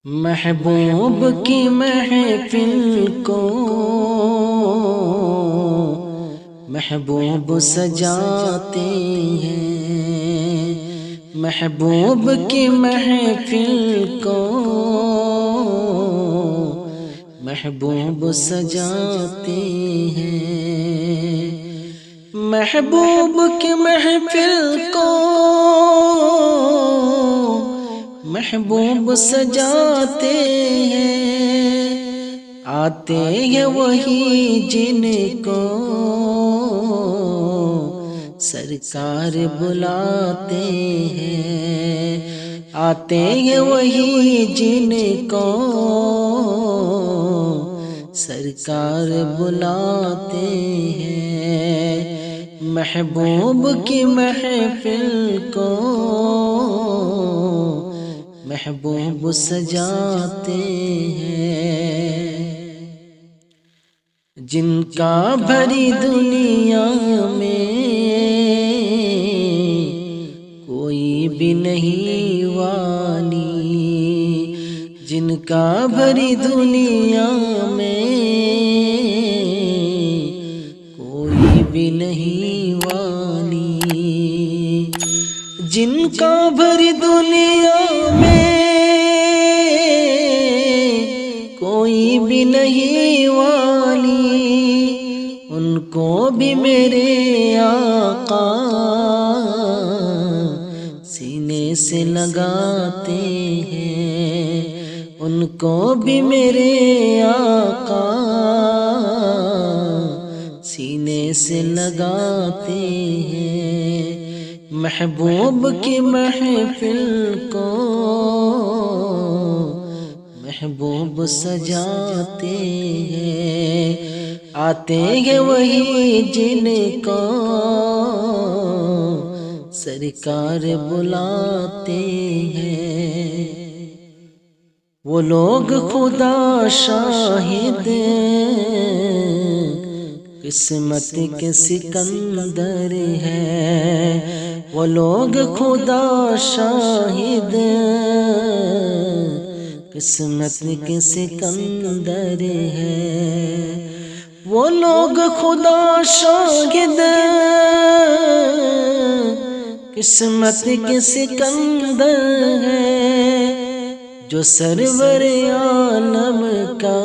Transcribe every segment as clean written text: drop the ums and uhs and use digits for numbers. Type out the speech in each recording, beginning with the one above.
محبوب کی محفل کو محبوب سجاتے ہیں، محبوب کی محفل کو محبوب سجاتے ہیں، محبوب کی محفل کو محبوب سجاتے ہیں، آتے ہیں وہی جن کو سرکار بلاتے ہیں، آتے ہیں وہی جن کو سرکار بلاتے ہیں، محبوب کی محفل کو محبوب سجاتے ہیں، جن کا بھری دنیا میں کوئی بھی نہیں والی، جن کا بھری دنیا میں کوئی بھی نہیں والی، جن کا بھری دنیا میں کوئی بھی نہیں والی، ان کو بھی میرے آقا سینے سے لگاتے ہیں، ان کو بھی میرے آقا سینے سے لگاتے ہیں، محبوب کی محفل کو محبوب سجاتے ہیں، آتے ہیں وہی جن کو سرکار بلاتے ہیں، وہ لوگ خدا شاہد قسمت کے سکندر ہیں، وہ لوگ خدا شاہد قسمت کے سکندر ہیں، وہ لوگ خدا شاہد قسمت کے سکندر ہیں، جو سرور عالم کا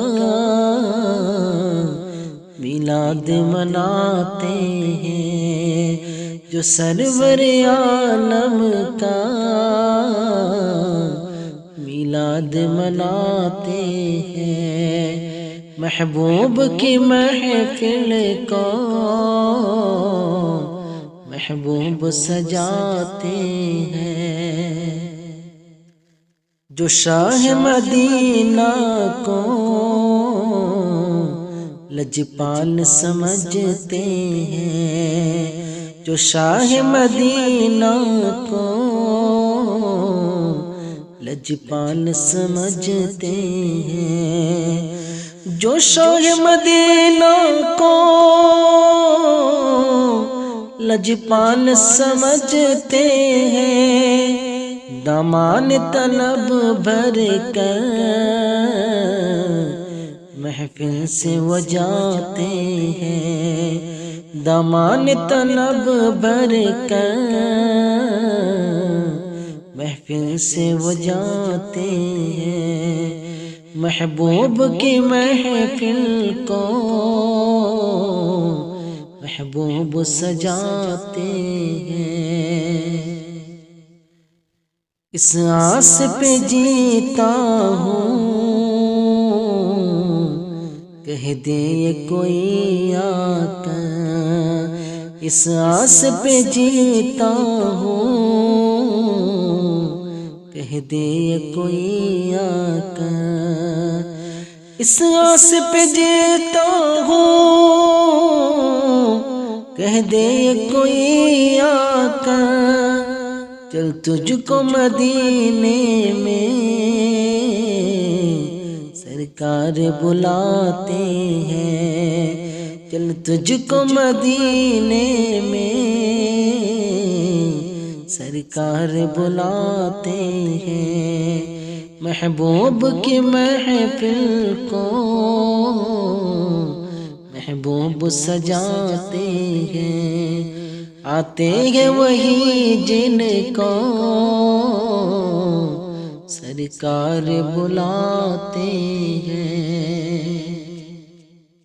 میلاد مناتے ہیں، جو سرور عالم کا میلاد مناتے ہیں، محبوب کی محفل کو محبوب سجاتے ہیں، جو شاہ مدینہ کو لجپال سمجھتے ہیں، جو شاہ مدینہ کو لجپال سمجھتے ہیں، جو شاہ مدینہ کو لجپال سمجھتے ہیں، دامان طلب بھر کر محفل سے وہ جاتے ہیں، دامان طلب بھر کر محفل سے وہ جاتے ہیں، محبوب کی محفل کو محبوب سجاتے ہیں، اس آس پہ جیتا ہوں کہہ دے یہ کوئی آقا، اس آس پہ جیتا ہوں کہہ دے یہ کوئی آقا، اس آس پہ جیتا ہوں کہہ دے یہ کوئی آقا، چل تجھ کو مدینے میں سرکار بلاتے ہیں، چل تجھ کو مدینے میں سرکار بلاتے ہیں، محبوب کی محفل کو محبوب سجاتے ہیں، آتے ہیں وہی جن کو سرکار بلاتے ہیں۔